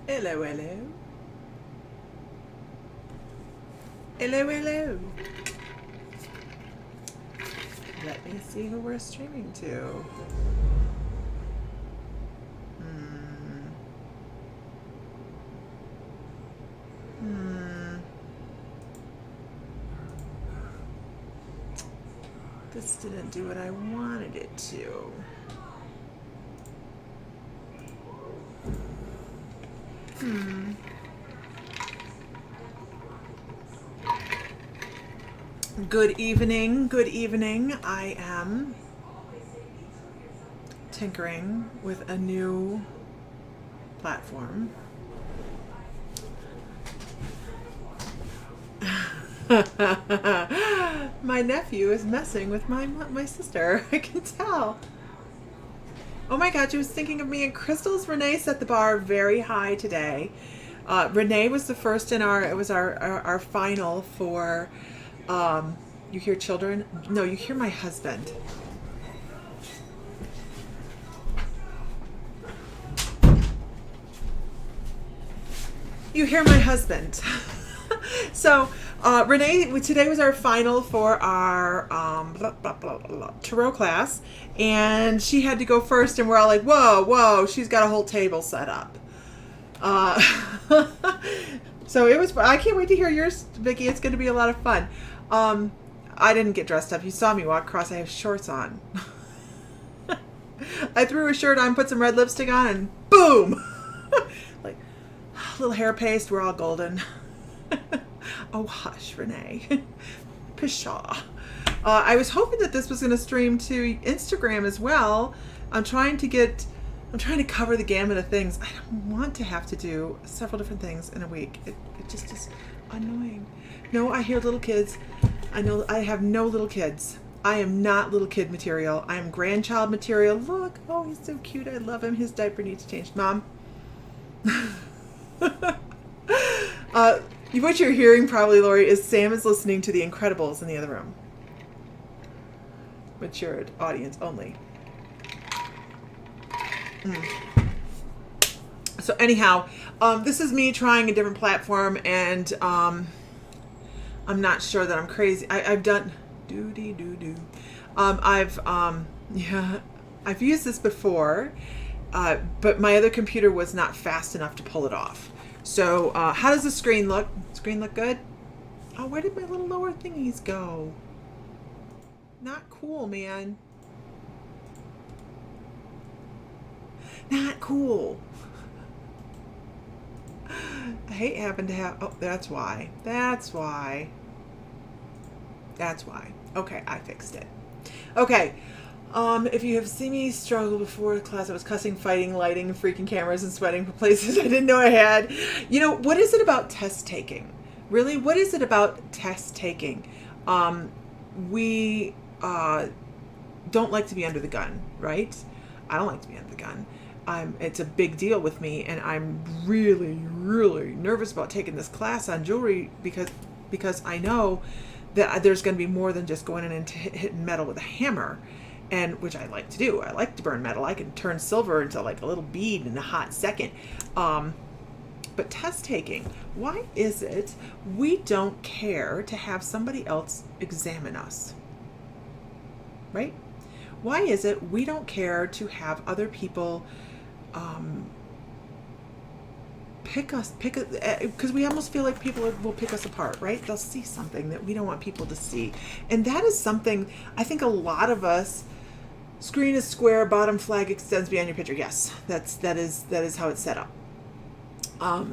Hello, hello. Hello, hello. Let me see who we're streaming to. This didn't do what I wanted it to. Good evening. Good evening. I am tinkering with a new platform. My nephew is messing with my sister. I can tell. Oh my God, she was thinking of me and Crystal's. Renee set the bar very high today. Renee was the first in it was our final for, you hear children? No, you hear my husband. You hear my husband. So, Renee, today was our final for our tarot class, and she had to go first, and we're all like, whoa, she's got a whole table set up. So it was, I can't wait to hear yours, Vicki. It's going to be a lot of fun. I didn't get dressed up. You saw me walk across. I have shorts on. I threw a shirt on, put some red lipstick on, and boom! Like, a little hair paste, we're all golden. Oh, hush, Renee. Pshaw. I was hoping that this was going to stream to Instagram as well. I'm trying to cover the gamut of things. I don't want to have to do several different things in a week. It just is annoying. No, I hear little kids. I know I have no little kids. I am not little kid material. I am grandchild material. Look, oh, he's so cute. I love him. His diaper needs changed. Mom. What you're hearing probably, Lori, is Sam is listening to The Incredibles in the other room. Matured audience only. So anyhow, this is me trying a different platform, and I'm not sure that I'm crazy. I've done I've used this before, but my other computer was not fast enough to pull it off. So how does the screen look? Screen look good? Oh, where did my little lower thingies go? Not cool, man. Not cool. I hate having to have, oh, that's why. Okay, I fixed it. Okay. If you have seen me struggle before the class, I was cussing, fighting, lighting, freaking cameras, and sweating for places I didn't know I had. You know, what is it about test taking? Really, what is it about test taking? We don't like to be under the gun, right? I don't like to be under the gun. It's a big deal with me, and I'm really, really nervous about taking this class on jewelry because I know that there's going to be more than just going in and hitting metal with a hammer. And which I like to do. I like to burn metal. I can turn silver into like a little bead in a hot second. But test taking, why is it we don't care to have somebody else examine us? Right? Why is it we don't care to have other people pick us, because we almost feel like people will pick us apart, right? They'll see something that we don't want people to see. And that is something I think a lot of us. Screen is square, bottom flag extends beyond your picture. Yes, that is how it's set up.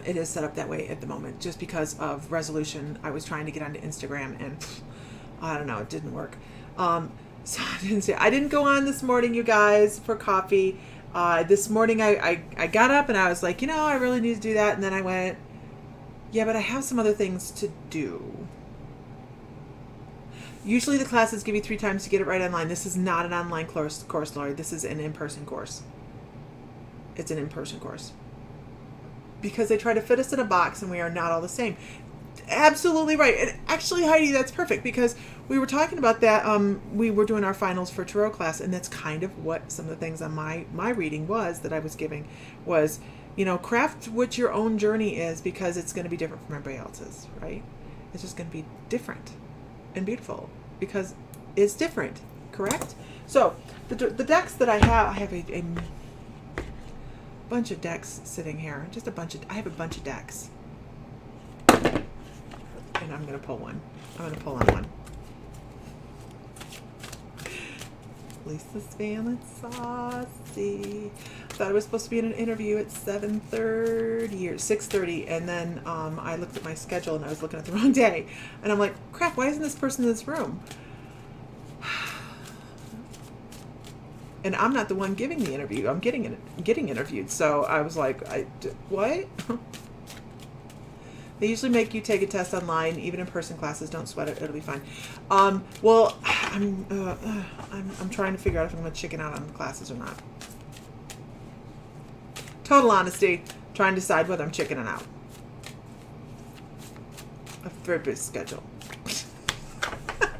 It is set up that way at the moment, just because of resolution. I was trying to get onto Instagram, and I don't know, it didn't work. So I didn't go on this morning, you guys, for coffee. This morning I got up and I was like, I really need to do that, and then I went, yeah, but I have some other things to do. Usually the classes give you 3 times to get it right online. This is not an online course, Lori. This is an in-person course. It's an in-person course. Because they try to fit us in a box, and we are not all the same. Absolutely right. And actually, Heidi, that's perfect because we were talking about that. We were doing our finals for tarot class, and that's kind of what some of the things on my reading was that I was giving was, craft what your own journey is because it's going to be different from everybody else's, right? It's just going to be different and beautiful because it's different, correct? So the decks that I have a bunch of decks sitting here. I have a bunch of decks. And I'm going to pull one. I'm going to pull on one. Lisa's feeling saucy. Thought I was supposed to be in an interview at 7:30 or 6:30, and then I looked at my schedule and I was looking at the wrong day. And I'm like, crap, why isn't this person in this room? And I'm not the one giving the interview. I'm getting interviewed. So I was like, what? They usually make you take a test online, even in-person classes. Don't sweat it; it'll be fine. Well, I'm trying to figure out if I'm going to chicken out on the classes or not. Total honesty, trying to decide whether I'm chickening out. A very busy schedule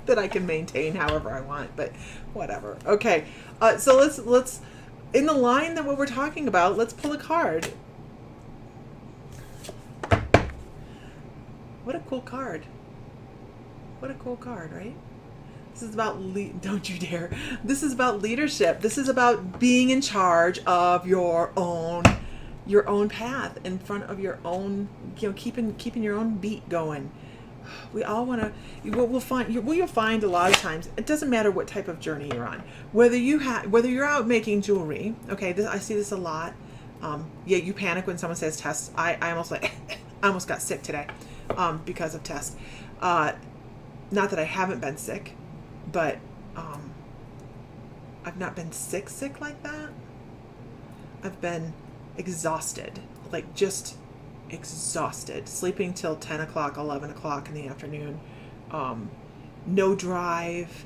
that I can maintain however I want, but whatever. Okay, so let's in the line that what we're talking about. Let's pull a card. What a cool card. What a cool card, right? This is about, don't you dare. This is about leadership. This is about being in charge of your own path in front of your own, keeping your own beat going. We all want to, you'll find a lot of times, it doesn't matter what type of journey you're on. Whether you're out making jewelry, okay, I see this a lot. You panic when someone says tests. I almost got sick today. Because of tests. Not that I haven't been sick, but I've not been sick like that. I've been exhausted, like just exhausted, sleeping till 10 o'clock, 11 o'clock in the afternoon, no drive.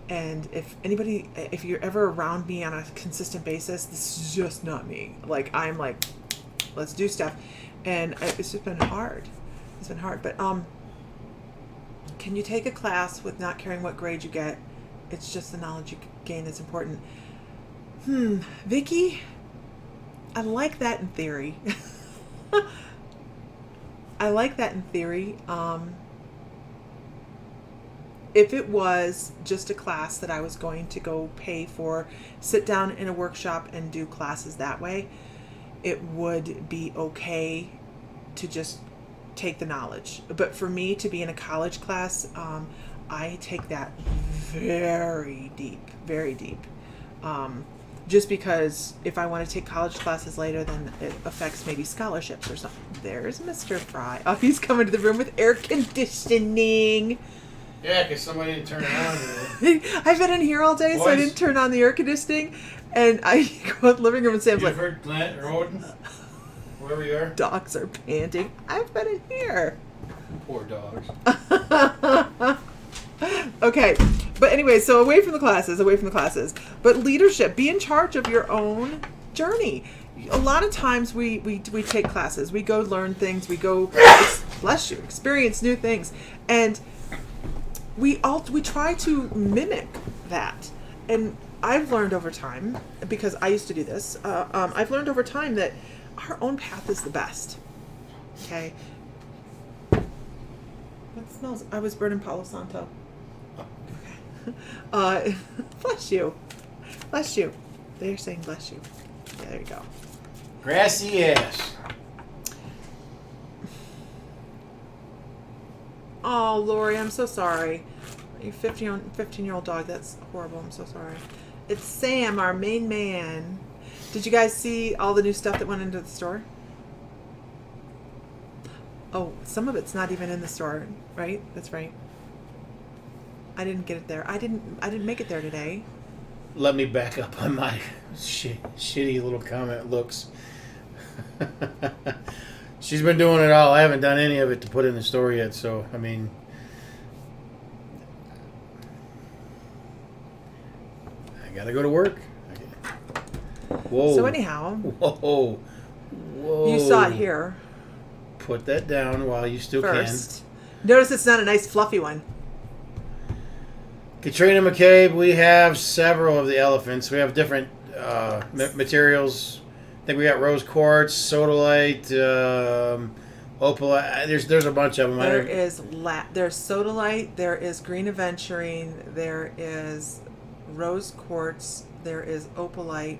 And if you're ever around me on a consistent basis, this is just not me. Like, I'm like, let's do stuff. And it's just been hard. It's been hard, but can you take a class with not caring what grade you get? It's just the knowledge you gain that's important. Vicky, I like that in theory. I like that in theory. If it was just a class that I was going to go pay for, sit down in a workshop and do classes that way, it would be okay to just take the knowledge. But for me to be in a college class, I take that very deep, just because if I want to take college classes later, then it affects maybe scholarships or something. There's Mr. Fry. Oh, he's coming to the room with air conditioning. Yeah, because somebody didn't turn it on. I've been in here all day, so I didn't turn on the air conditioning. And I go in the living room and Sam's like, you've heard Glenn or Odin? Wherever you are. Dogs are panting. I've been in here. Poor dogs. Okay. But anyway, so away from the classes. But leadership, be in charge of your own journey. A lot of times we take classes. We go learn things. We go, bless you, experience new things. And we try to mimic that. And I've learned over time, because I used to do this, I've learned over time that our own path is the best. Okay. What smells? I was burning Palo Santo. Okay. Bless you. Bless you. They're saying bless you. Yeah, there you go. Grassy ass. Oh, Lori, I'm so sorry. Your 15-year-old dog, that's horrible. I'm so sorry. It's Sam, our main man. Did you guys see all the new stuff that went into the store? Oh, some of it's not even in the store, right? That's right. I didn't get it there. I didn't make it there today. Let me back up on my shitty little comment looks. She's been doing it all. I haven't done any of it to put in the store yet, so, I mean... I gotta go to work. Whoa. So anyhow... Whoa. You saw it here. Put that down while you still first. Notice it's not a nice fluffy one. Katrina McCabe, we have several of the elephants. We have different materials. I think we got rose quartz, sodalite, opalite. There's a bunch of them. There's sodalite, there is green aventurine, there is rose quartz, there is opalite.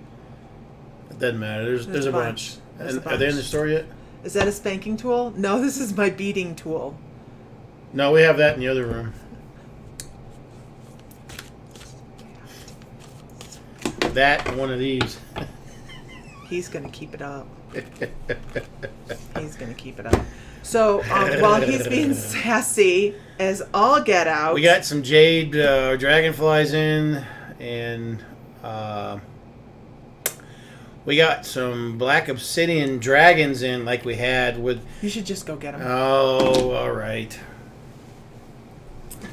It doesn't matter. There's a bunch. Are they in the store yet? Is that a spanking tool? No, this is my beading tool. No, we have that in the other room. That and one of these. He's going to keep it up. He's going to keep it up. So while he's being sassy as all get out. We got some jade dragonflies in, and we got some black obsidian dragons in like we had with... You should just go get them. Oh, all right.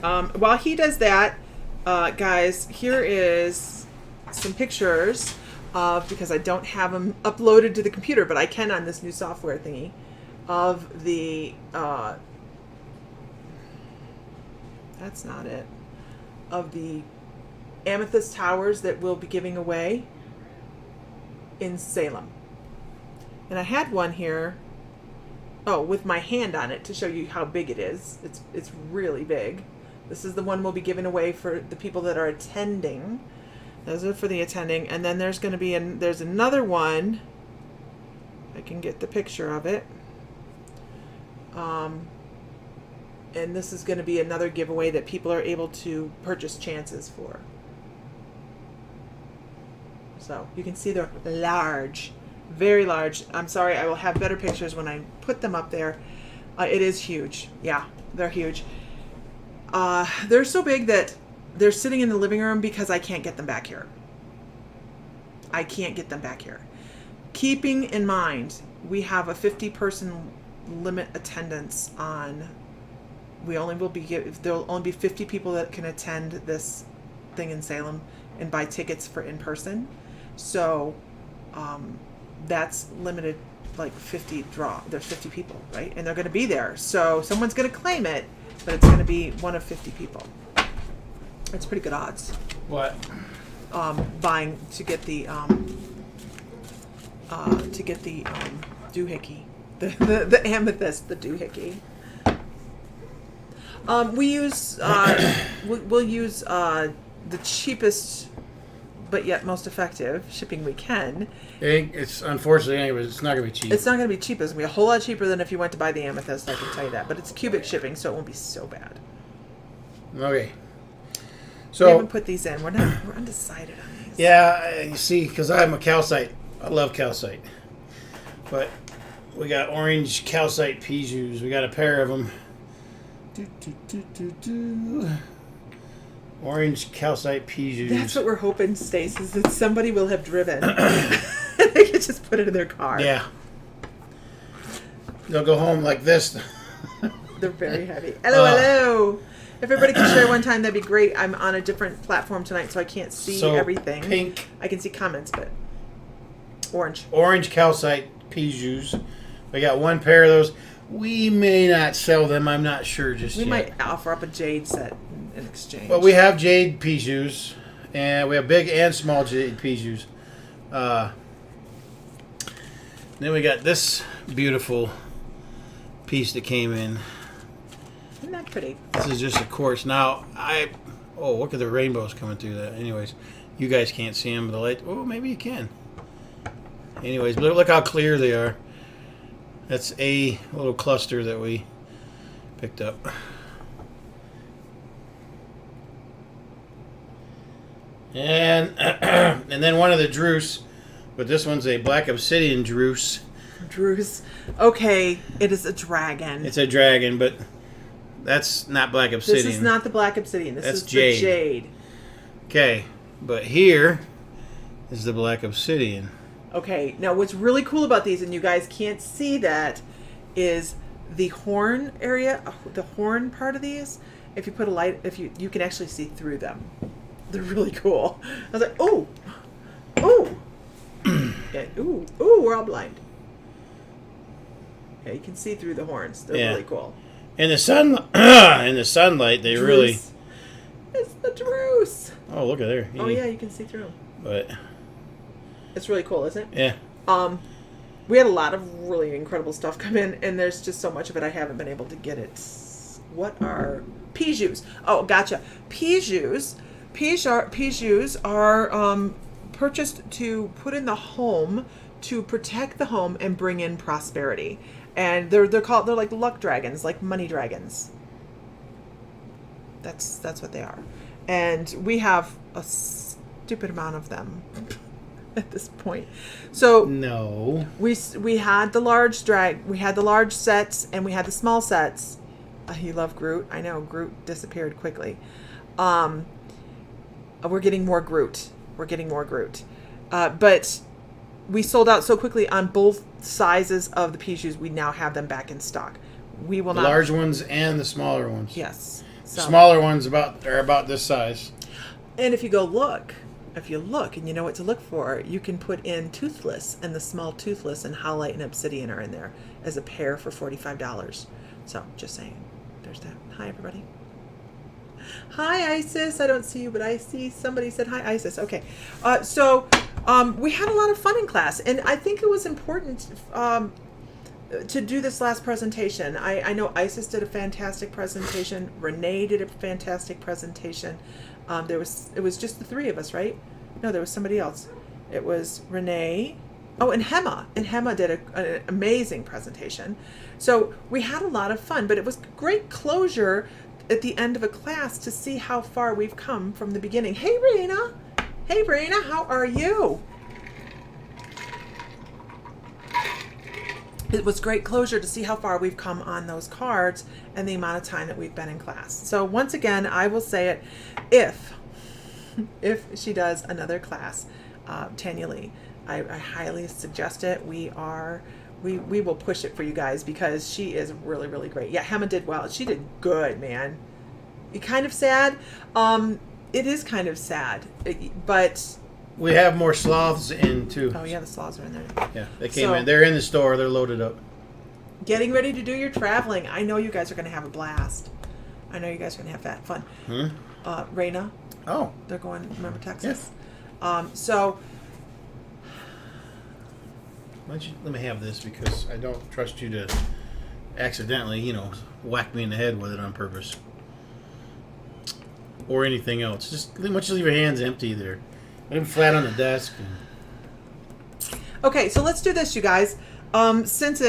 While he does that, guys, here is some pictures of, because I don't have them uploaded to the computer, but I can on this new software thingy, of the... that's not it. Of the amethyst towers that we'll be giving away in Salem. And I had one here, with my hand on it to show you how big it is. It's really big. This is the one we'll be giving away for the people that are attending. Those are for the attending. And then there's going to be there's another one. I can get the picture of it. And this is going to be another giveaway that people are able to purchase chances for. So you can see they're large, very large. I'm sorry, I will have better pictures when I put them up there. It is huge. Yeah, they're huge. They're so big that they're sitting in the living room because I can't get them back here. I can't get them back here. Keeping in mind, we have a 50-person limit attendance on. There'll only be 50 people that can attend this thing in Salem and buy tickets for in person. So that's limited, like 50 draw. There's 50 people, right? And they're going to be there. So someone's going to claim it, but it's going to be one of 50 people. That's pretty good odds. What? Buying to get the doohickey, the amethyst, the doohickey. We use we'll use the cheapest but yet most effective shipping we can. It's unfortunately it's not going to be cheap. It's not going to be cheap. It's going to be a whole lot cheaper than if you went to buy the amethyst. I can tell you that. But it's cubic shipping, so it won't be so bad. Okay. We haven't put these in. We're undecided on these. Yeah, you see, because I'm a calcite. I love calcite. But we got orange calcite Pijus. We got a pair of them. Orange calcite Pijus. That's what we're hoping, Stace, is that somebody will have driven. They can just put it in their car. Yeah. They'll go home like this. They're very heavy. Hello. If everybody could share one time, that'd be great. I'm on a different platform tonight, so I can't see everything. Pink. I can see comments, but orange. Orange calcite Pijus. We got one pair of those. We may not sell them. I'm not sure just yet. We might offer up a jade set in exchange. Well, we have jade Pijus, and we have big and small jade Pijus. Then we got this beautiful piece that came in. Isn't that pretty? This is just a quartz. Now, look at the rainbows coming through that. Anyways, you guys can't see them, but the light. Oh, maybe you can. Anyways, but look how clear they are. That's a little cluster that we picked up. And and then one of the Druce, but this one's a black obsidian Druce. Druce. Okay, it is a dragon. It's a dragon, but that's not black obsidian. This is not the black obsidian. This That's is jade. the jade. Okay, but here is the black obsidian. Okay, now what's really cool about these, and you guys can't see that, is the horn area, the horn part of these. If you put a light, you can actually see through them. They're really cool. I was like, ooh, yeah, ooh, we're all blind. Yeah, you can see through the horns. They're really cool. In the sunlight, they really. Druce. It's the Druce. Oh, look at there. Oh yeah, you can see through. But It's really cool, isn't it? yeah. We had a lot of really incredible stuff come in, and there's just so much of it I haven't been able to get it. What are Pijus? Oh, gotcha. Pijus are purchased to put in the home to protect the home and bring in prosperity. And they're like luck dragons, like money dragons. That's what they are. And we have a stupid amount of them at this point. So No. we had the large sets, and we had the small sets. You love Groot. I know Groot disappeared quickly. We're getting more Groot. But we sold out so quickly on both sizes of the Pijus. We now have them back in stock. We will The not. large ones and the smaller ones. Yes. So, Smaller ones are about this size. and if you look and you know what to look for, you can put in Toothless, and the small Toothless and Howlite and Obsidian are in there as a pair for $45. So just saying. There's that. Hi, everybody. Hi, Isis. I don't see you, but I see somebody said hi, Isis. Okay. So we had a lot of fun in class, and I think it was important to do this last presentation. I know Isis did a fantastic presentation. Renee did a fantastic presentation. It was just the three of us, right? No, there was somebody else. It was Renee. Oh, and Hema. And Hema did an amazing presentation. So we had a lot of fun, but it was great closure at the end of a class to see how far we've come from the beginning. Hey, Raina. Hey, Raina, how are you? It was great closure to see how far we've come on those cards and the amount of time that we've been in class. So once again, I will say it, if she does another class, Tanya Lee, I highly suggest it. We will push it for you guys because she is really, really great. Yeah, Hema did well. She did good, man. Kind of sad. It is kind of sad, but We have more sloths in too. oh yeah, the sloths are in there. Yeah, they came So- in. They're in the store. They're loaded up. Getting ready to do your traveling. I know you guys are going to have a blast. I know you guys are going to have that fun. Raina, Oh, they're going. Remember Texas? yes. So Why don't you let me have this because I don't trust you to accidentally, whack me in the head with it on purpose. Or anything else. Just why don't you leave your hands empty there. Leave them flat on the desk. okay, so let's do this, you guys. Since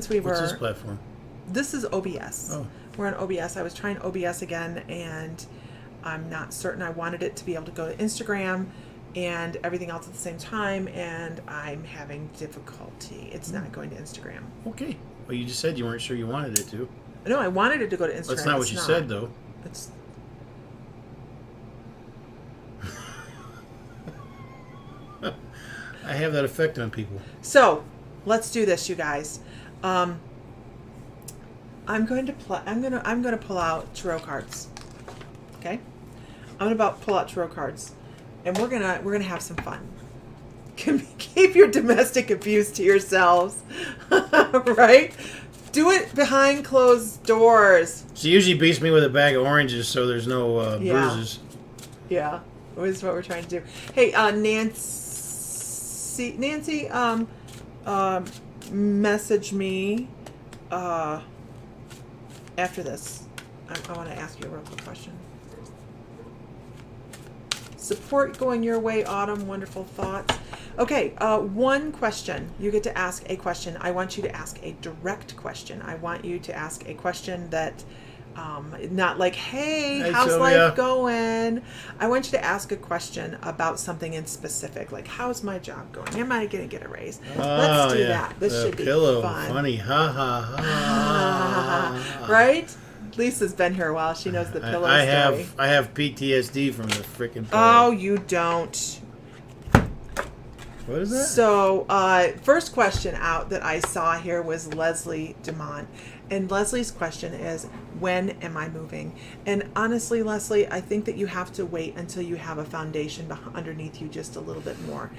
we were What's this platform? This is OBS. Oh. We're on OBS. I was trying OBS again, and I'm not certain. I wanted it to be able to go to Instagram and everything else at the same time, and I'm having difficulty. It's not going to Instagram. Okay. Well, you just said you weren't sure you wanted it to. No, I wanted it to go to Instagram. That's not what you said, though. It's I have that effect on people. so. Let's do this, you guys. I'm going to pull out tarot cards. Okay, I'm gonna pull out tarot cards, and we're gonna have some fun. Keep your domestic abuse to yourselves, right? Do it behind closed doors. She usually beats me with a bag of oranges, so there's no bruises. Yeah, this is what we're trying to do. Hey, Nancy, message me after this. I want to ask you a real quick question. Support going your way, Autumn. Wonderful thoughts. Okay, one question. You get to ask a question. I want you to ask a direct question. I want you to ask a question that, not like, hey, how's Sylvia. life going? I want you to ask a question about something in specific, like, how's my job going? Am I going to get a raise? Let's do that. This the should be pillow. fun. Funny. Ha ha ha. Right? Lisa's been here a while. She knows the pillow I story. have PTSD from the freaking pillow. Oh, you don't. What is that? So, first question out that I saw here was Leslie Demont. And Leslie's question is, when am I moving? And honestly, Leslie, I think that you have to wait until you have a foundation underneath you just a little bit more.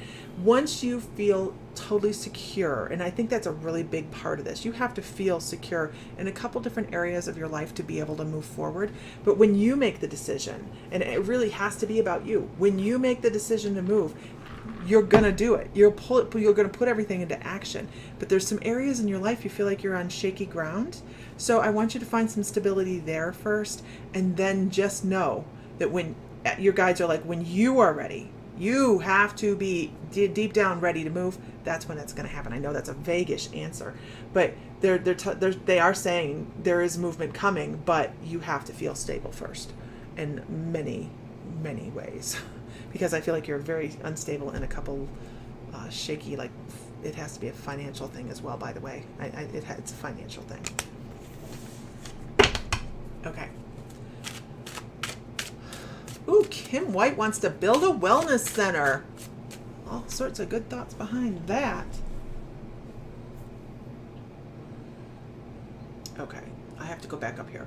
Once you feel totally secure, and I think that's a really big part of this, you have to feel secure in a couple different areas of your life to be able to move forward. But when you make the decision, and it really has to be about you, when you make the decision to move, you're going to do it. You're going to put everything into action. But there's some areas in your life you feel like you're on shaky ground. So I want you to find some stability there first. And then just know that when your guides are like, when you are ready, you have to be deep down ready to move. That's when it's going to happen. I know that's a vaguish answer. But they are saying there is movement coming, but you have to feel stable first in many, many ways. Because I feel like you're very unstable in a couple shaky, like it has to be a financial thing as well, by the way. It's a financial thing. Okay. Ooh, Kim White wants to build a wellness center. All sorts of good thoughts behind that. Okay, I have to go back up here.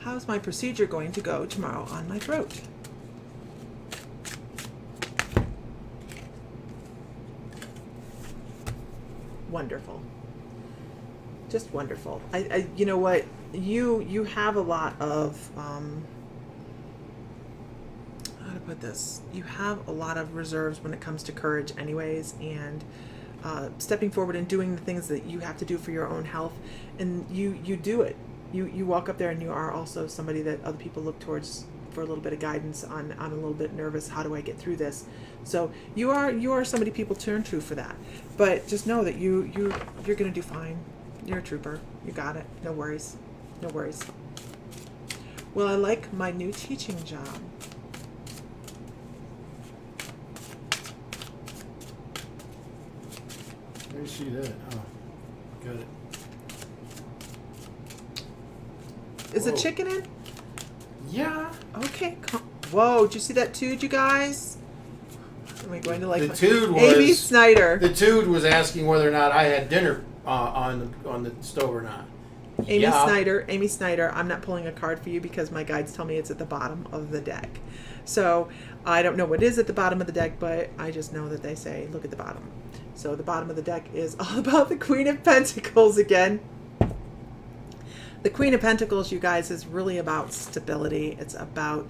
How's my procedure going to go tomorrow on my throat? Wonderful. Just wonderful. I you know what? You have a lot of how to put this? You have a lot of reserves when it comes to courage anyways, and stepping forward and doing the things that you have to do for your own health, and you do it. You walk up there and you are also somebody that other people look towards for a little bit of guidance on. I'm a little bit nervous. How do I get through this? So you are somebody people turn to for that. But just know that you're going to do fine. You're a trooper. You got it. No worries. No worries. Well, I like my new teaching job. Let me see that. Oh, got it. Is Whoa. the chicken in? Yeah. Okay. Whoa, did you see that Tude, you guys? Am I going to like The Tude was Amy Snyder? The Tude was asking whether or not I had dinner on the stove or not. Amy Snyder. I'm not pulling a card for you because my guides tell me it's at the bottom of the deck. So I don't know what is at the bottom of the deck, but I just know that they say look at the bottom. So the bottom of the deck is all about the Queen of Pentacles again. The Queen of Pentacles, you guys, is really about stability. It's about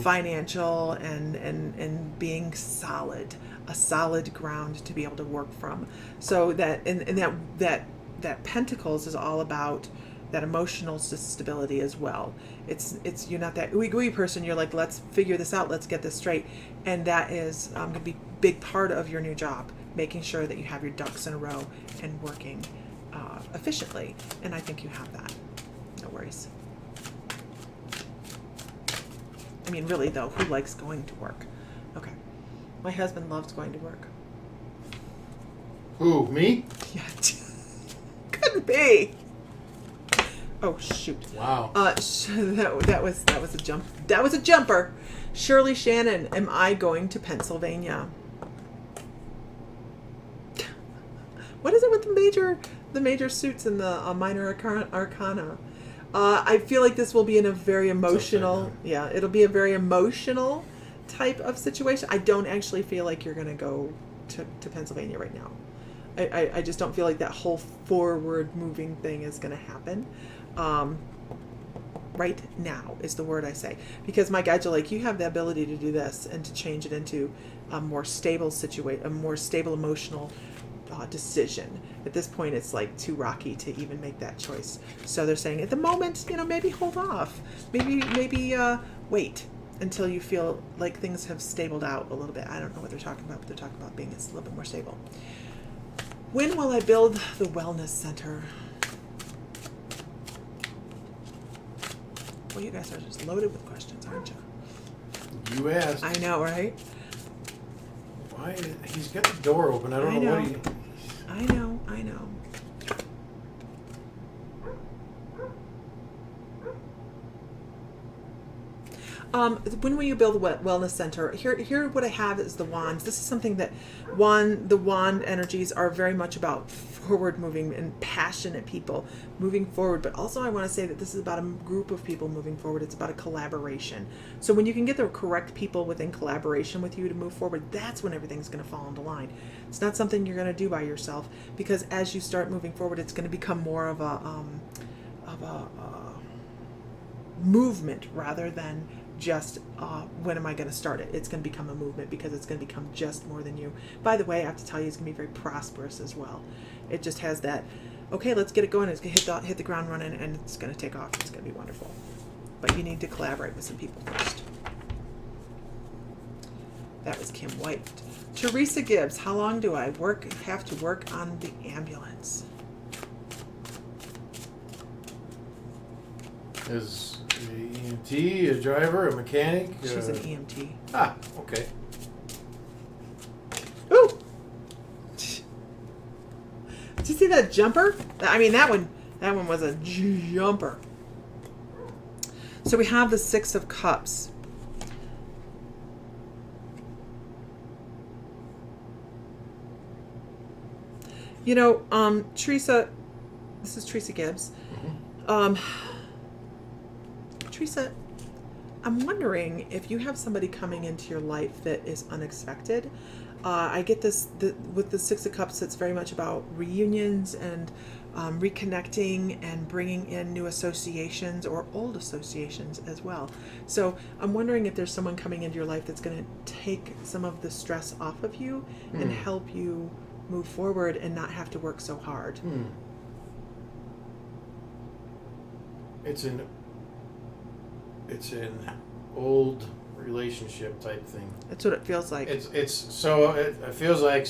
financial and being solid, a solid ground to be able to work from. So that and that Pentacles is all about that emotional stability as well. It's you're not that ooey gooey person. You're like, let's figure this out. Let's get this straight. And that is going to be a big part of your new job, making sure that you have your ducks in a row and working efficiently. And I think you have that. No worries. I mean, really though, who likes going to work? Okay. My husband loves going to work. Who, me? Yeah. Couldn't be. Oh shoot. Wow. That was a jump. That was a jumper. Shirley Shannon, am I going to Pennsylvania? What is it with the major suits and the minor arcana? I feel like this will be in a very emotional, it'll be a very emotional type of situation. I don't actually feel like you're going to go to Pennsylvania right now. I just don't feel like that whole forward moving thing is going to happen. Right now is the word I say, because my guides are like, you have the ability to do this and to change it into a more stable situation, a more stable emotional decision. At this point, it's like too rocky to even make that choice. So they're saying at the moment, maybe hold off, maybe wait until you feel like things have stabled out a little bit. I don't know what they're talking about, but they're talking about being a little bit more stable. When will I build the wellness center? Well, you guys are just loaded with questions, aren't you? You asked. I know, right? Why? He's got the door open. I don't know what he... I know. When will you build a wellness center? Here, what I have is the wands. This is something that the wand energies are very much about forward moving and passionate people moving forward. But also, I want to say that this is about a group of people moving forward. It's about a collaboration. So when you can get the correct people within collaboration with you to move forward, that's when everything's going to fall into line. It's not something you're going to do by yourself, because as you start moving forward, it's going to become more of a movement rather than just when am I going to start it. It's going to become a movement, because it's going to become just more than you. By the way, I have to tell you, it's going to be very prosperous as well. It just has that, okay, let's get it going. It's going to hit the ground running, and it's going to take off. It's going to be wonderful. But you need to collaborate with some people first. That was Kim White. Teresa Gibbs, how long do I have to work on the ambulance? Is an EMT, a driver, a mechanic? She's an EMT. Ah, okay. Ooh! Did you see that jumper? I mean, that one was a jumper. So we have the Six of Cups. You know, Teresa, this is Teresa Gibbs. Teresa, I'm wondering if you have somebody coming into your life that is unexpected. I get this with the Six of Cups. It's very much about reunions and reconnecting and bringing in new associations or old associations as well. So I'm wondering if there's someone coming into your life that's going to take some of the stress off of you and help you move forward and not have to work so hard. It's an old relationship type thing. That's what it feels like. It feels like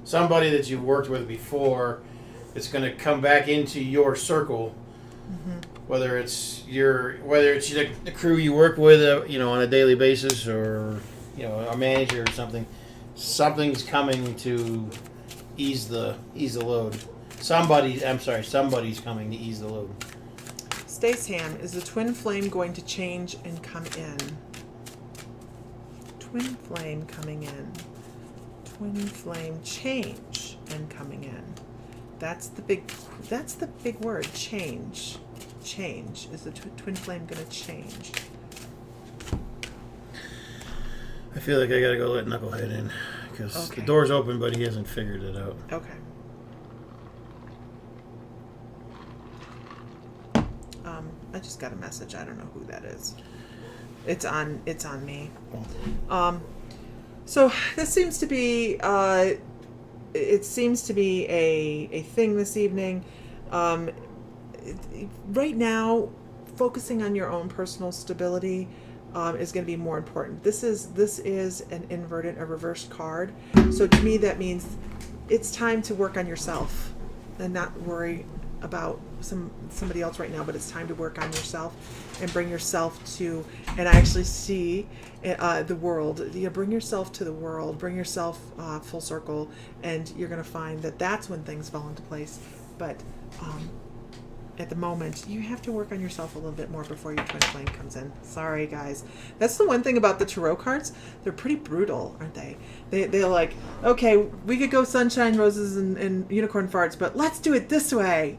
somebody that you've worked with before. It's going to come back into your circle, whether it's the crew you work with, on a daily basis, or a manager or something. Something's coming to ease the load. Somebody's coming to ease the load. Staceham, is the twin flame going to change and come in? Twin flame coming in. Twin flame change and coming in. That's the big word. Change. Change. Is the twin flame going to change? I feel like I gotta go let Knucklehead in, because the door's open, but he hasn't figured it out. Okay. I just got a message. I don't know who that is. It's on me. So this seems to be a thing this evening. Right now, focusing on your own personal stability is going to be more important. This is an inverted, a reversed card. So to me, that means it's time to work on yourself and not worry about somebody else right now, but it's time to work on yourself and bring yourself to, and I actually see the world. Bring yourself to the world, bring yourself full circle, and you're going to find that that's when things fall into place. But at the moment, you have to work on yourself a little bit more before your twin flame comes in. Sorry, guys. That's the one thing about the tarot cards. They're pretty brutal, aren't they? They're like, okay, we could go sunshine, roses, and unicorn farts, but let's do it this way.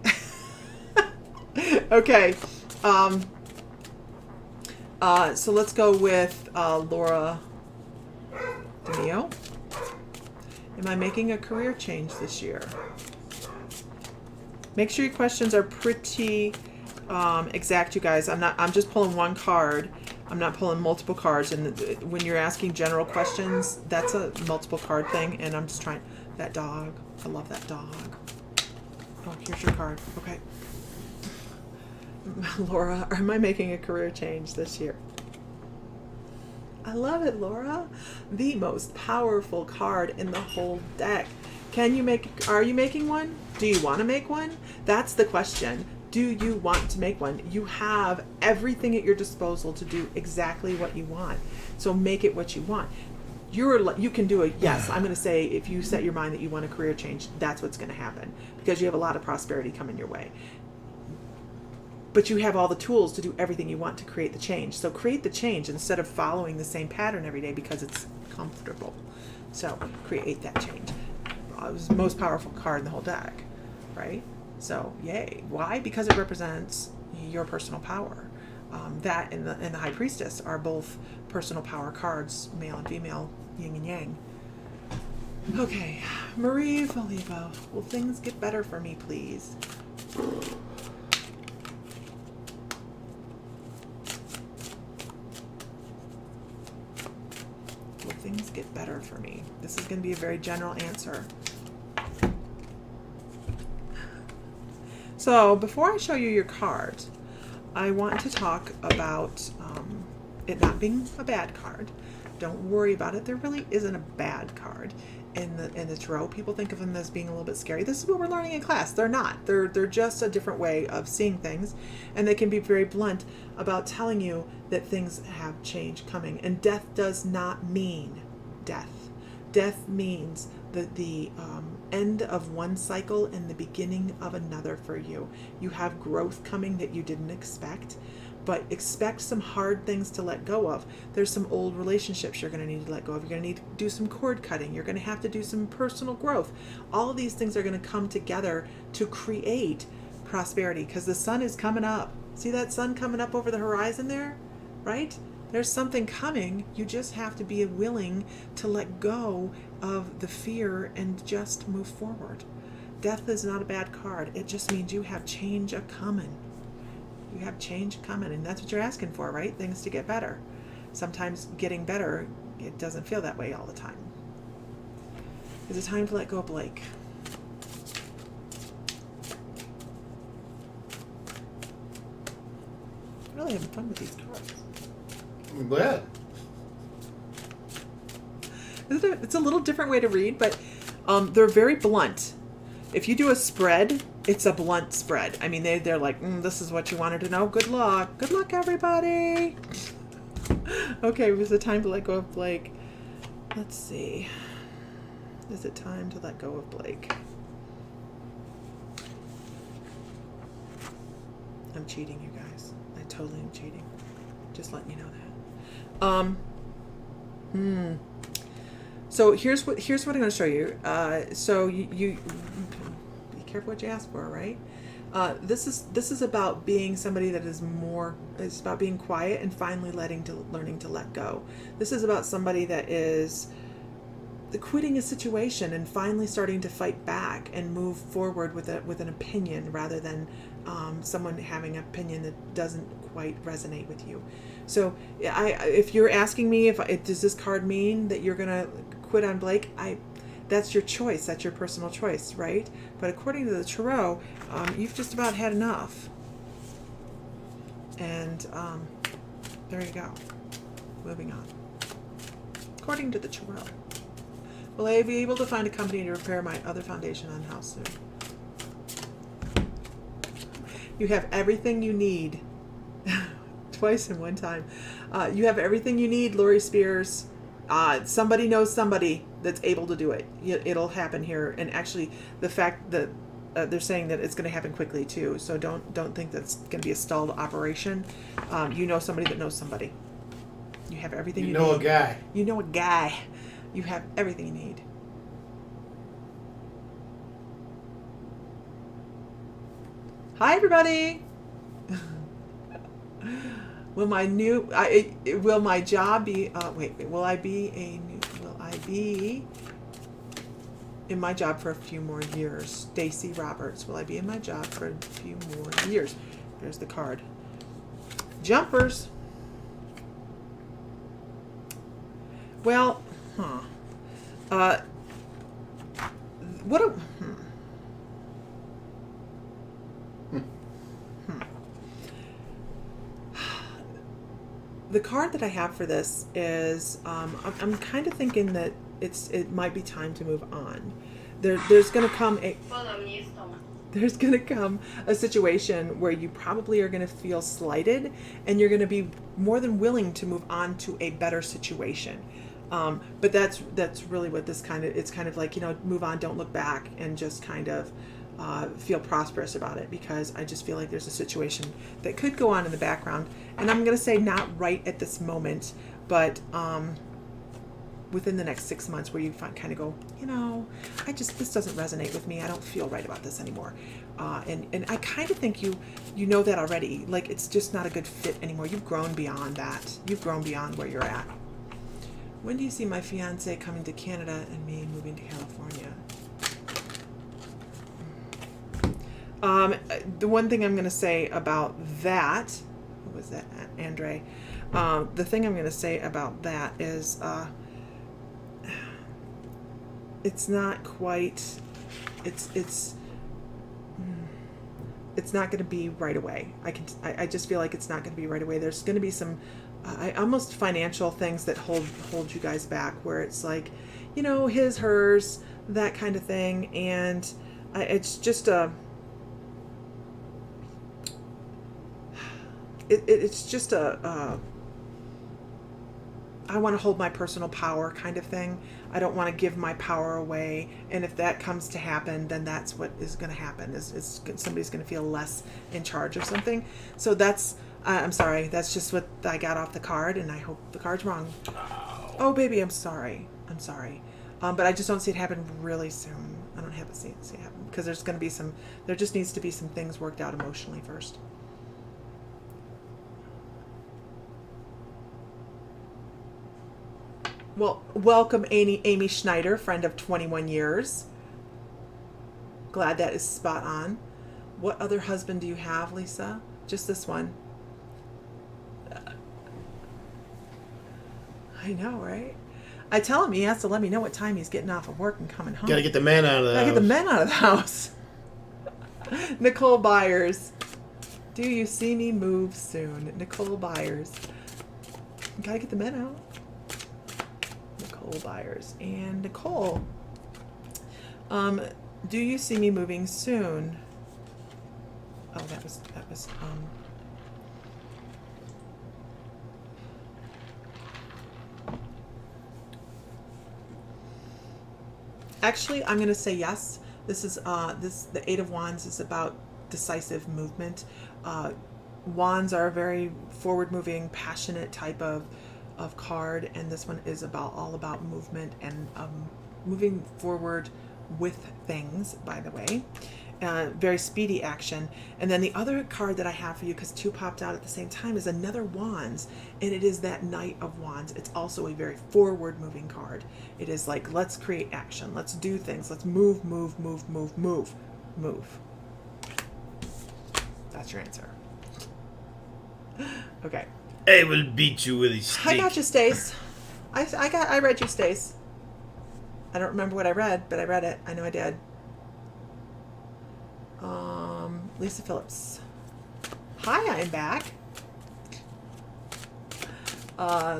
Okay. So let's go with Laura DeMio. Am I making a career change this year? Make sure your questions are pretty exact, you guys. I'm just pulling one card. I'm not pulling multiple cards. And when you're asking general questions, that's a multiple card thing. And I'm just trying. That dog. I love that dog. Oh, here's your card. Okay. Laura, am I making a career change this year? I love it, Laura. The most powerful card in the whole deck. Are you making one? Do you want to make one? That's the question. Do you want to make one? You have everything at your disposal to do exactly what you want. So make it what you want. You can do it. Yes, I'm going to say if you set your mind that you want a career change, that's what's going to happen, because you have a lot of prosperity coming your way. but you have all the tools to do everything you want to create the change. So create the change instead of following the same pattern every day because it's comfortable. So create that change. It was the most powerful card in the whole deck, right? So yay. Why? Because it represents your personal power. That and the High Priestess are both personal power cards, male and female, yin and yang. Okay, Marie Falibo, will things get better for me, please? Will things get better for me? This is going to be a very general answer. So before I show you your cards, I want to talk about it not being a bad card. Don't worry about it. There really isn't a bad card in the tarot. People think of them as being a little bit scary. This is what we're learning in class. They're not. They're just a different way of seeing things, and they can be very blunt about telling you that things have change coming. And death does not mean death. Death means the end of one cycle and the beginning of another for you. You have growth coming that you didn't expect, but expect some hard things to let go of. There's some old relationships you're going to need to let go of. You're going to need to do some cord cutting. You're going to have to do some personal growth. All of these things are going to come together to create prosperity because the sun is coming up. See that sun coming up over the horizon there? Right? There's something coming. You just have to be willing to let go of the fear and just move forward. Death is not a bad card. It just means you have change a-coming. You have change coming, and that's what you're asking for, right? Things to get better. Sometimes getting better, it doesn't feel that way all the time. Is it time to let go of Blake? I'm really having fun with these cards. I'm glad. It's a little different way to read, but they're very blunt. If you do a spread, it's a blunt spread. I mean, they're like, this is what you wanted to know. Good luck. Good luck, everybody. Okay, was it time to let go of Blake? Let's see. Is it time to let go of Blake? I'm cheating, you guys. I totally am cheating. Just letting you know that. So here's what I'm going to show you. So you be careful what you ask for, right? This is about being somebody that is more. It's about being quiet and finally learning to let go. This is about somebody that is quitting a situation and finally starting to fight back and move forward with an opinion rather than someone having an opinion that doesn't quite resonate with you. So if you're asking me does this card mean that you're gonna quit on Blake, that's your choice. That's your personal choice, right? But according to the tarot, you've just about had enough. And there you go. Moving on. According to the tarot. Will I be able to find a company to repair my other foundation on house soon? You have everything you need. Twice in one time. You have everything you need, Lori Spears. Somebody knows somebody that's able to do it. It'll happen here. And actually, the fact that they're saying that it's going to happen quickly too. So don't think that's going to be a stalled operation. You know somebody that knows somebody. You have everything you need. You know a guy. You know a guy. You have everything you need. Hi, everybody. Will my job be? Will I be in my job for a few more years? Stacy Roberts. Will I be in my job for a few more years? There's the card. Jumpers. Well, what a. The card that I have for this is I'm kind of thinking that it might be time to move on. There's going to come a situation where you probably are going to feel slighted, and you're going to be more than willing to move on to a better situation. But that's really what this it's kind of like, move on, don't look back, and just kind of feel prosperous about it, because I just feel like there's a situation that could go on in the background. And I'm going to say not right at this moment, but within the next 6 months, where you kind of go, this doesn't resonate with me. I don't feel right about this anymore. And I kind of think you know that already. Like, it's just not a good fit anymore. You've grown beyond that. You've grown beyond where you're at. When do you see my fiance coming to Canada and me moving to California? The one thing I'm going to say about that, what was that, Andre? The thing I'm going to say about that is, it's not quite, it's not going to be right away. I just feel like it's not going to be right away. There's going to be some, almost financial things that hold you guys back, where it's like, his, hers, that kind of thing. And it's just it's just I want to hold my personal power kind of thing. I don't want to give my power away. And if that comes to happen, then that's what is going to happen. Is somebody's going to feel less in charge of something. So that's, I'm sorry, that's just what I got off the card, and I hope the card's wrong. Oh, baby, I'm sorry. But I just don't see it happen really soon. I don't have to see it happen, because there's going to be there just needs to be some things worked out emotionally first. Well, welcome Amy Schneider, friend of 21 years. Glad that is spot on. What other husband do you have, Lisa? Just this one. I know, right? I tell him he has to let me know what time he's getting off of work and coming home. Gotta get the men out of the house. Gotta get the men out of the house. Nicole Byers. Do you see me move soon? Nicole Byers. Gotta get the men out. Nicole Byers. And Nicole, do you see me moving soon? Oh, that was actually, I'm going to say yes. This is the Eight of Wands is about decisive movement. Wands are a very forward-moving, passionate type of card, and this one is all about movement and moving forward with things, by the way. Very speedy action. And then the other card that I have for you, because two popped out at the same time, is another Wands, and it is that Knight of Wands. It's also a very forward moving card. It is like, let's create action, let's do things, let's move. That's your answer. Okay. I will beat you with a stick. I got you, Stace. I read you, Stace. I don't remember what I read, but I read it. I know I did. Lisa Phillips. Hi, I'm back.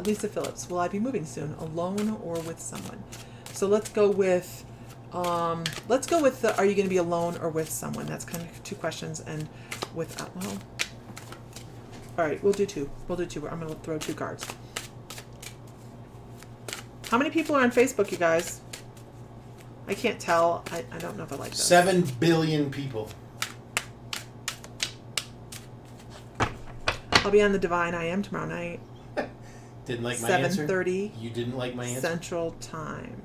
Lisa Phillips. Will I be moving soon, alone or with someone? So let's go with the, are you going to be alone or with someone? That's kind of two questions, and with, well, all right, we'll do two. I'm going to throw two cards. How many people are on Facebook, you guys? I can't tell. I don't know if I like that. 7 billion people. I'll be on the Divine I Am tomorrow night. Didn't like my answer? 7:30. You didn't like my answer? Central Time.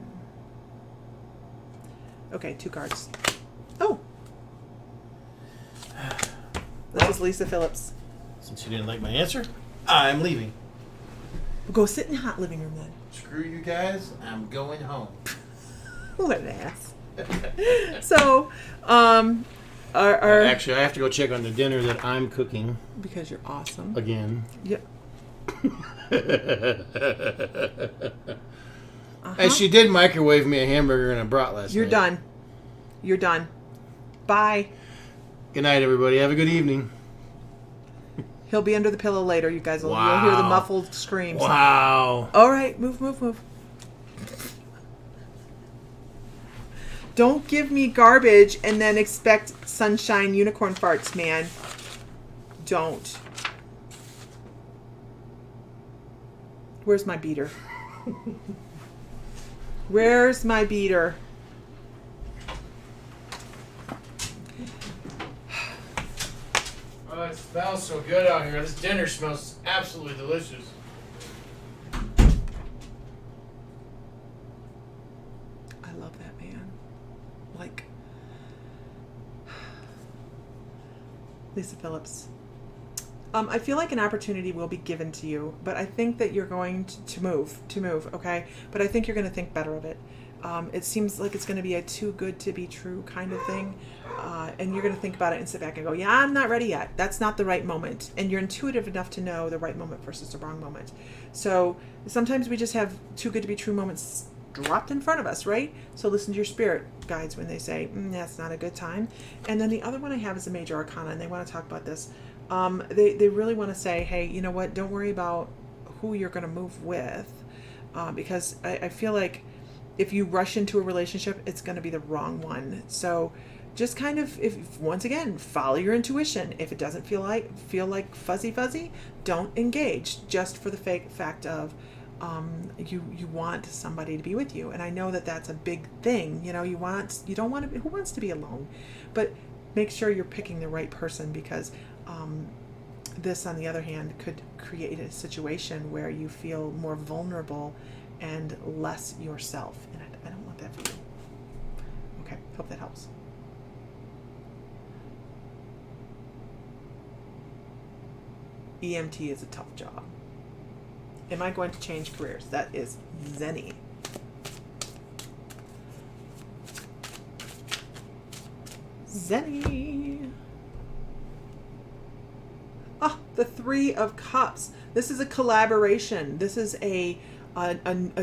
Okay, two cards. Oh! This is Lisa Phillips. Since you didn't like my answer, I'm leaving. We'll go sit in the hot living room then. Screw you guys. I'm going home. What an ass. So, actually, I have to go check on the dinner that I'm cooking. Because you're awesome. Again. Yep. And she did microwave me a hamburger and a brat last night. You're done. Bye. Good night, everybody. Have a good evening. He'll be under the pillow later. You guys will you'll hear the muffled screams. Wow. All right, move. Don't give me garbage and then expect sunshine unicorn farts, man. Don't. Where's my beater? Where's my beater? Smells so good out here. This dinner smells absolutely delicious. I love that man. Like, Lisa Phillips. I feel like an opportunity will be given to you, but I think that you're going to move, okay? But I think you're going to think better of it. It seems like it's going to be a too good to be true kind of thing. And you're going to think about it and sit back and go, yeah, I'm not ready yet. That's not the right moment. And you're intuitive enough to know the right moment versus the wrong moment. So sometimes we just have too good to be true moments dropped in front of us, right? So listen to your spirit guides when they say, that's not a good time. And then the other one I have is a major arcana, and they want to talk about this. They really want to say, hey, you know what? Don't worry about who you're going to move with, because I feel like if you rush into a relationship, it's going to be the wrong one. So just kind of, if once again, follow your intuition. If it doesn't feel like fuzzy, don't engage just for the fact of you want somebody to be with you. And I know that that's a big thing. You know, you don't want to. Who wants to be alone? But make sure you're picking the right person, because this, on the other hand, could create a situation where you feel more vulnerable and less yourself. And I don't want that for you. Okay, hope that helps. EMT is a tough job. Am I going to change careers? That is Zenny. Zenny. Ah, the Three of Cups. This is a collaboration. This is a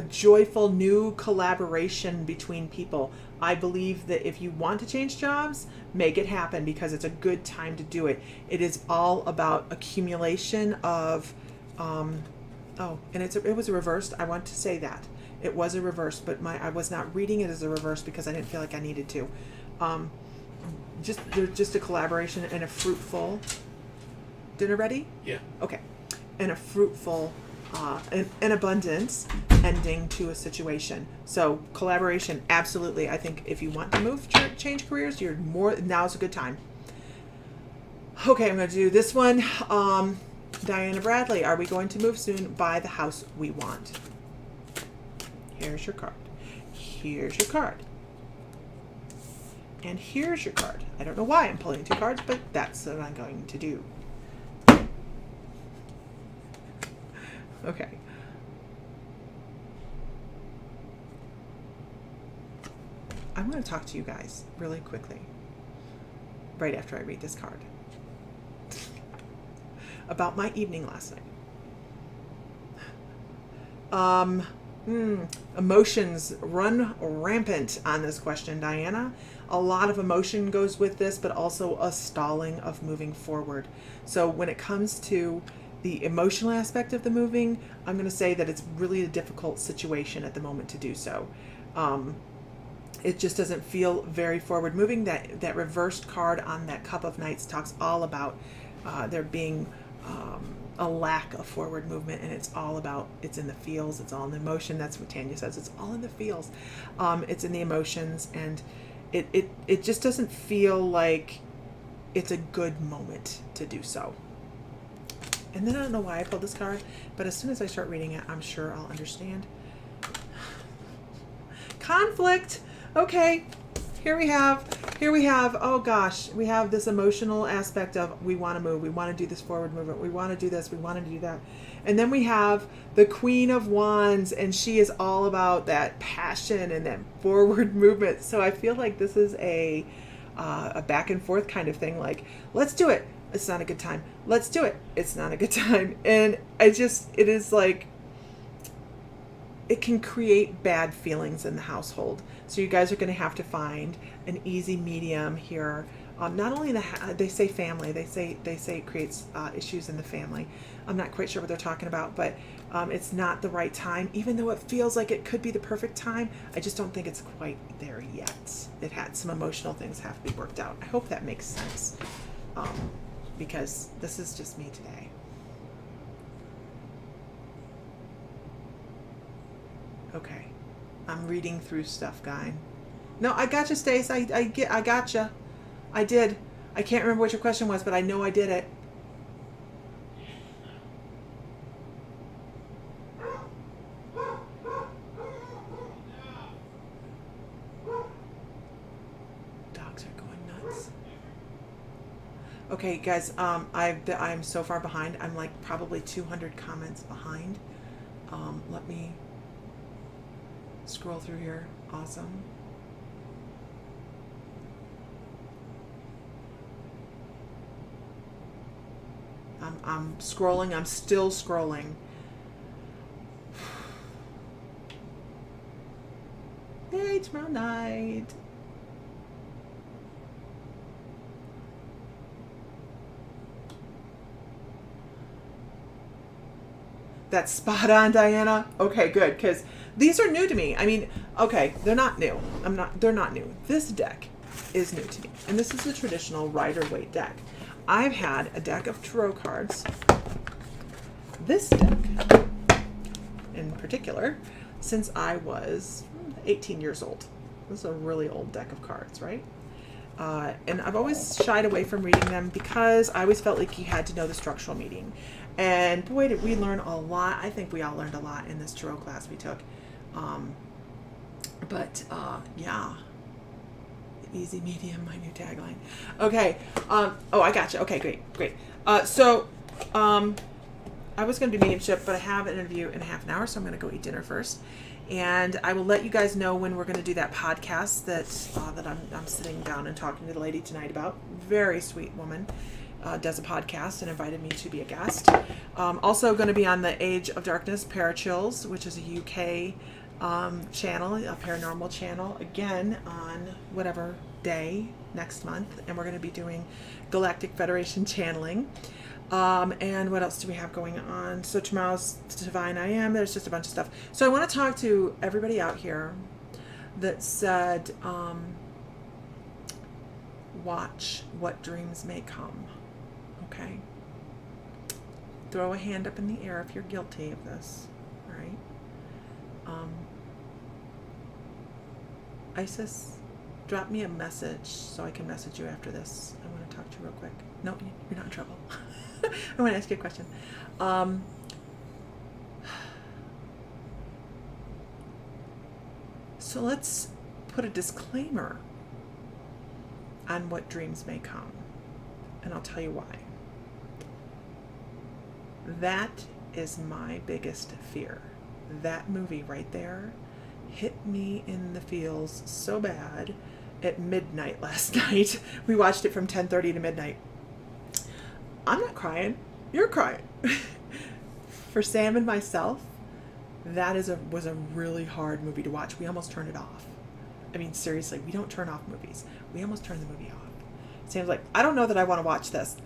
joyful new collaboration between people. I believe that if you want to change jobs, make it happen, because it's a good time to do it. It is all about accumulation of, and it was a reversed. I want to say that. It was a reverse, but I was not reading it as a reverse because I didn't feel like I needed to. Just a collaboration and a fruitful. Dinner ready? Yeah. Okay. And a fruitful, an abundance ending to a situation. So collaboration, absolutely. I think if you want to move, change careers, now's a good time. Okay, I'm going to do this one. Diana Bradley, are we going to move soon? Buy the house we want. Here's your card. Here's your card. And here's your card. I don't know why I'm pulling two cards, but that's what I'm going to do. Okay. I'm going to talk to you guys really quickly right after I read this card about my evening last night. Emotions run rampant on this question, Diana. A lot of emotion goes with this, but also a stalling of moving forward. So when it comes to the emotional aspect of the moving, I'm going to say that it's really a difficult situation at the moment to do so. It just doesn't feel very forward moving. That reversed card on that Cup of Knights talks all about there being a lack of forward movement, and it's in the feels, it's all in the emotion. That's what Tanya says, it's all in the feels. It's in the emotions, and it just doesn't feel like it's a good moment to do so. And then I don't know why I pulled this card, but as soon as I start reading it, I'm sure I'll understand. Conflict. Okay, here we have, oh gosh, we have this emotional aspect of we want to move, we want to do this forward movement, we want to do this, we want to do that. And then we have the Queen of Wands, and she is all about that passion and that forward movement. So I feel like this is a back and forth kind of thing, like, let's do it. It's not a good time. Let's do it. It's not a good time. And it is like, it can create bad feelings in the household. So you guys are going to have to find an easy medium here. Not only they say family, they say it creates issues in the family. I'm not quite sure what they're talking about, but it's not the right time. Even though it feels like it could be the perfect time, I just don't think it's quite there yet. It had some emotional things have to be worked out. I hope that makes sense. Because this is just me today. Okay, I'm reading through stuff, guy. No, I gotcha, Stace. I gotcha. I did. I can't remember what your question was, but I know I did it. Okay, guys, I'm so far behind. I'm like probably 200 comments behind. Let me scroll through here. Awesome. I'm scrolling. I'm still scrolling. Hey, tomorrow night. That's spot on, Diana. Okay, good, because these are new to me. I mean, okay, they're not new. They're not new. This deck is new to me, and this is a traditional Rider-Waite deck. I've had a deck of tarot cards. This deck, in particular, since I was 18 years old. This is a really old deck of cards, right? And I've always shied away from reading them because I always felt like you had to know the structural meaning. And boy, did we learn a lot. I think we all learned a lot in this tarot class we took. Yeah. The easy medium, my new tagline. Okay. Oh, I got you. Okay, great. I was going to do mediumship, but I have an interview in half an hour, so I'm going to go eat dinner first. And I will let you guys know when we're going to do that podcast that I'm sitting down and talking to the lady tonight about. Very sweet woman. Does a podcast and invited me to be a guest. Also going to be on the Age of Darkness Parachills, which is a UK channel, a paranormal channel, again on whatever day next month. And we're going to be doing Galactic Federation channeling. And what else do we have going on? So tomorrow's Divine I Am. There's just a bunch of stuff. So I want to talk to everybody out here that said, watch what dreams may come. Okay? Throw a hand up in the air if you're guilty of this. All right? Isis, drop me a message so I can message you after this. I want to talk to you real quick. No, you're not in trouble. I want to ask you a question. So let's put a disclaimer on what dreams may come. And I'll tell you why. That is my biggest fear. That movie right there hit me in the feels so bad at midnight last night. We watched it from 10:30 to midnight. I'm not crying. You're crying. For Sam and myself, that was a really hard movie to watch. We almost turned it off. I mean, seriously, we don't turn off movies. We almost turned the movie off. Sam's like, I don't know that I want to watch this.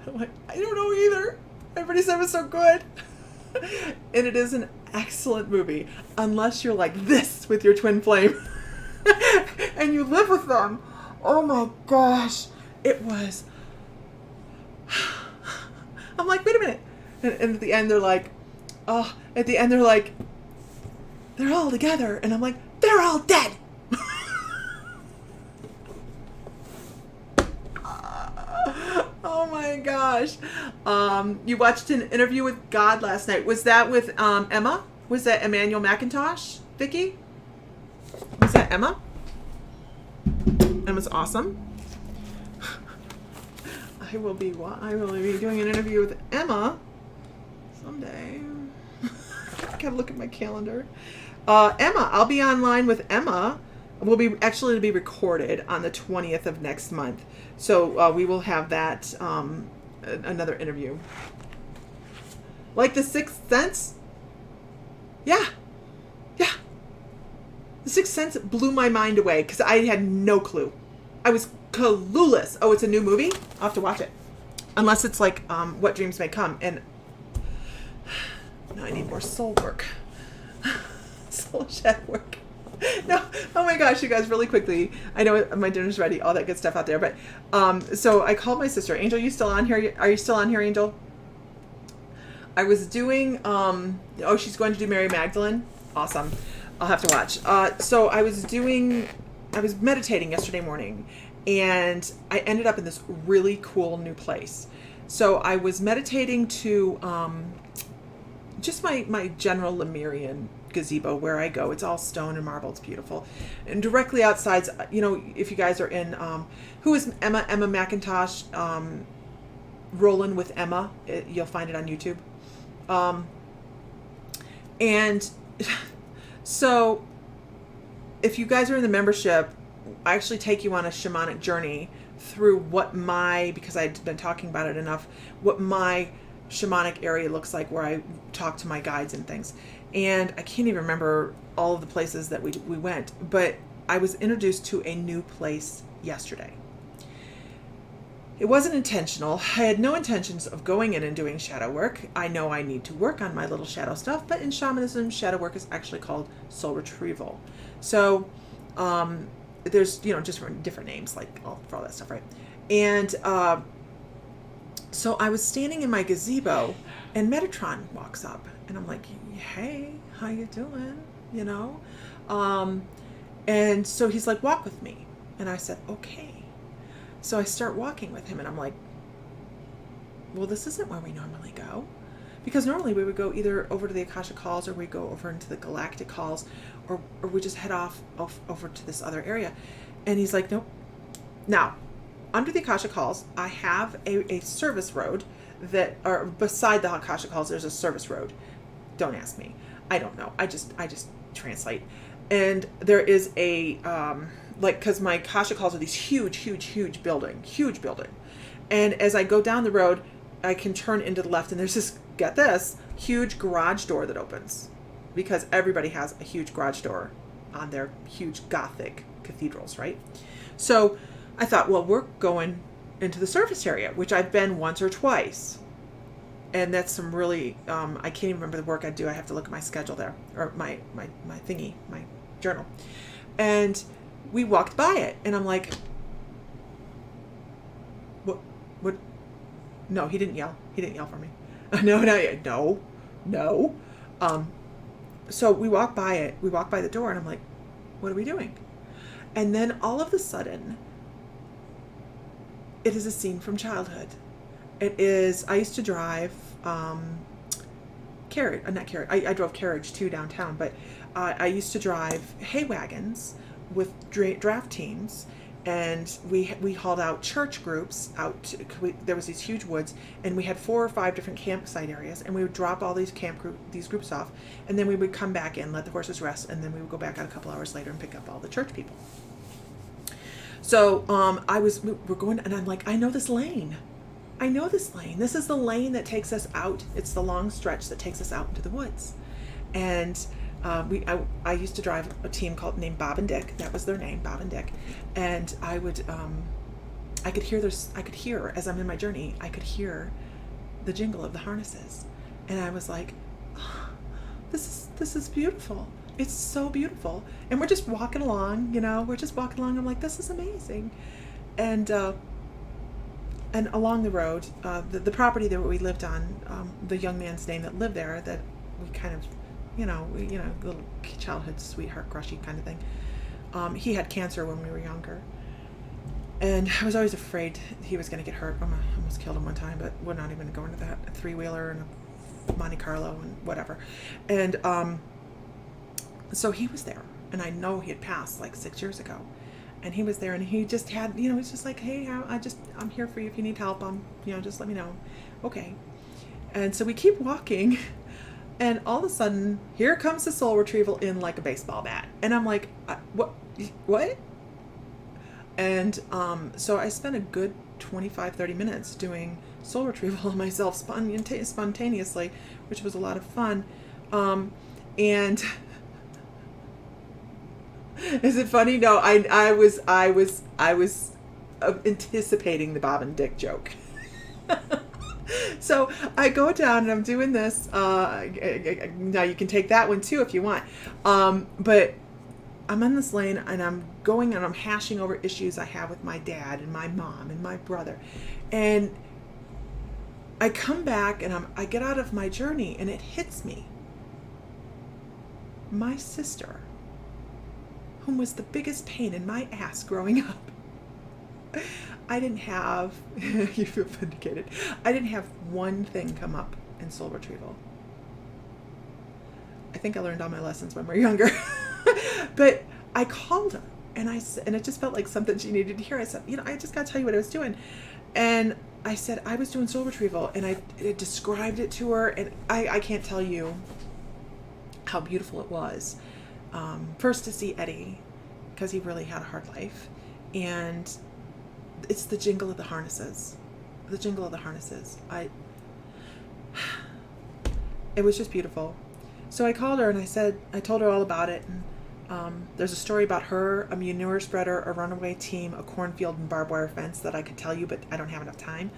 I'm like, I don't know either. Everybody said it was so good. And it is an excellent movie, unless you're like this with your twin flame. And you live with them. Oh my gosh. It was... I'm like, wait a minute. And at the end, they're like, they're all together. And I'm like, they're all dead. Oh my gosh. You watched an interview with God last night. Was that with Emma? Was that Emmanuel McIntosh? Vicky? Was that Emma? Emma's awesome. I will be doing an interview with Emma someday. I gotta look at my calendar. Emma, I'll be online with Emma. We'll be actually to be recorded on the 20th of next month. So we will have that another interview. Like The Sixth Sense? Yeah. The Sixth Sense blew my mind away because I had no clue. I was clueless. Oh, it's a new movie? I'll have to watch it. Unless it's like What Dreams May Come. And now I need more soul work. Soul shadow work. No, oh my gosh, you guys, really quickly. I know my dinner's ready, all that good stuff out there. But so I called my sister. Angel, you still on here? Are you still on here, Angel? I was doing, she's going to do Mary Magdalene. Awesome. I'll have to watch. So I was meditating yesterday morning, and I ended up in this really cool new place. So I was meditating to just my general Lemurian gazebo where I go. It's all stone and marble. It's beautiful. And directly outside, you know, if you guys are in, who is Emma McIntosh, Rolling with Emma, you'll find it on YouTube. And so if you guys are in the membership, I actually take you on a shamanic journey through because I'd been talking about it enough, what my shamanic area looks like, where I talk to my guides and things. And I can't even remember all of the places that we went, but I was introduced to a new place yesterday. It wasn't intentional. I had no intentions of going in and doing shadow work. I know I need to work on my little shadow stuff, but in shamanism, shadow work is actually called soul retrieval. So there's, you know, just different names like for all that stuff, right? And so I was standing in my gazebo, and Metatron walks up, and I'm like, hey, how you doing? You know? And so he's like, walk with me. And I said, okay. So I start walking with him, and I'm like, well, this isn't where we normally go. Because normally we would go either over to the Akashic Halls, or we go over into the Galactic Halls, or we just head off over to this other area. And he's like, nope. Now, under the Akashic Halls, I have a service road or beside the Akashic Halls, there's a service road. Don't ask me. I don't know. I just translate. And there is a, because my Akashic Halls are these huge building. And as I go down the road, I can turn into the left, and there's this, get this, huge garage door that opens, because everybody has a huge garage door on their huge Gothic cathedrals, right? So I thought, well, we're going into the service area, which I've been once or twice. And that's some really, I can't even remember the work I do. I have to look at my schedule there, or my thingy, my journal. And we walked by it, and I'm like, what? No, he didn't yell. He didn't yell for me. No. So we walk by it. We walk by the door, and I'm like, what are we doing? And then all of a sudden, it is a scene from childhood. It is, I used to drive I drove carriage too downtown, but I used to drive hay wagons with draft teams, and we hauled out church groups out. There was these huge woods, and we had 4 or 5 different campsite areas, and we would drop all these groups off, and then we would come back in, let the horses rest, and then we would go back out a couple hours later and pick up all the church people. So we're going, and I'm like, I know this lane. This is the lane that takes us out. It's the long stretch that takes us out into the woods. And I used to drive a team named Bob and Dick. That was their name, Bob and Dick. And I could hear as I'm in my journey, I could hear the jingle of the harnesses. And I was like, oh, this is beautiful. It's so beautiful. And we're just walking along, I'm like, this is amazing. And along the road, the property that we lived on, the young man's name that lived there, that we kind of, little childhood sweetheart crushy kind of thing. He had cancer when we were younger. And I was always afraid he was going to get hurt. I almost killed him one time, but we're not even going to go into that. A 3-wheeler and a Monte Carlo and whatever. And so he was there. And I know he had passed like 6 years ago. And he was there, and he just had, it's just like, hey, I'm here for you if you need help. Just let me know. Okay. And so we keep walking, and all of a sudden, here comes the soul retrieval in like a baseball bat. And I'm like, what? And so I spent a good 25-30 minutes doing soul retrieval on myself spontaneously, which was a lot of fun. And is it funny? No, I was anticipating the Bob and Dick joke. So I go down and I'm doing this. Now you can take that one too if you want. But I'm on this lane, and I'm going and I'm hashing over issues I have with my dad and my mom and my brother. And I come back and I get out of my journey, and it hits me. My sister, whom was the biggest pain in my ass growing up. I didn't have, you feel vindicated, I didn't have one thing come up in soul retrieval. I think I learned all my lessons when we were younger. But I called her and I said, and it just felt like something she needed to hear. I said, I just got to tell you what I was doing. And I said, I was doing soul retrieval, and I described it to her, and I can't tell you how beautiful it was. First to see Eddie, because he really had a hard life. And it's the jingle of the harnesses. The jingle of the harnesses. It was just beautiful. So I called her and I told her all about it. And there's a story about her, a manure spreader, a runaway team, a cornfield, and barbed wire fence that I could tell you, but I don't have enough time.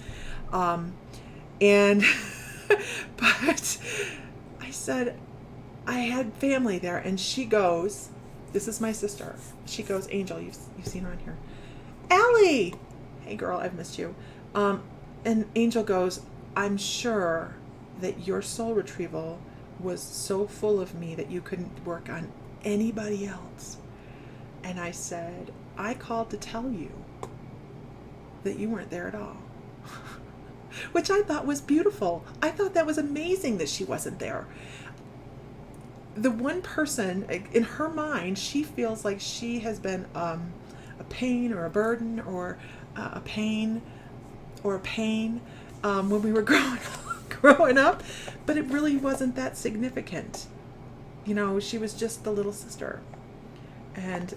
And, but I said, I had family there, and she goes, this is my sister. She goes, Angel, you've seen her on here. Allie! Hey girl, I've missed you. And Angel goes, I'm sure that your soul retrieval was so full of me that you couldn't work on anybody else. And I said, I called to tell you that you weren't there at all. Which I thought was beautiful. I thought that was amazing that she wasn't there. The one person, in her mind, she feels like she has been a pain or a burden or a pain when we were growing up, but it really wasn't that significant. She was just the little sister. And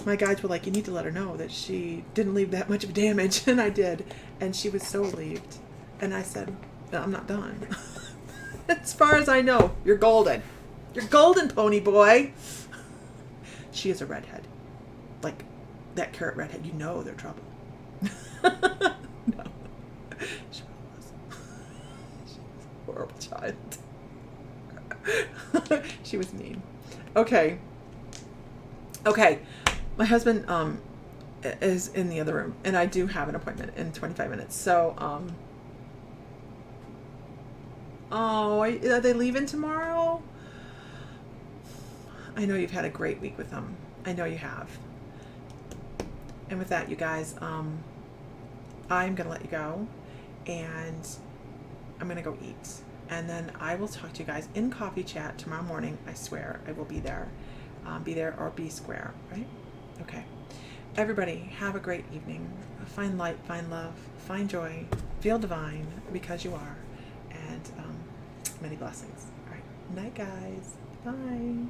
my guides were like, you need to let her know that she didn't leave that much of damage. And I did. And she was so relieved. And I said, I'm not done. As far as I know, you're golden. You're golden, pony boy. She is a redhead. Like that carrot redhead. You know they're trouble. No. She was. She was a horrible child. She was mean. Okay. My husband is in the other room, and I do have an appointment in 25 minutes. So, are they leaving tomorrow? I know you've had a great week with them. I know you have. And with that, you guys, I'm going to let you go, and I'm going to go eat. And then I will talk to you guys in coffee chat tomorrow morning. I swear I will be there. Be there or be square, right? Okay. Everybody, have a great evening. Find light, find love, find joy, feel divine because you are. And many blessings. All right. Night, guys. Bye.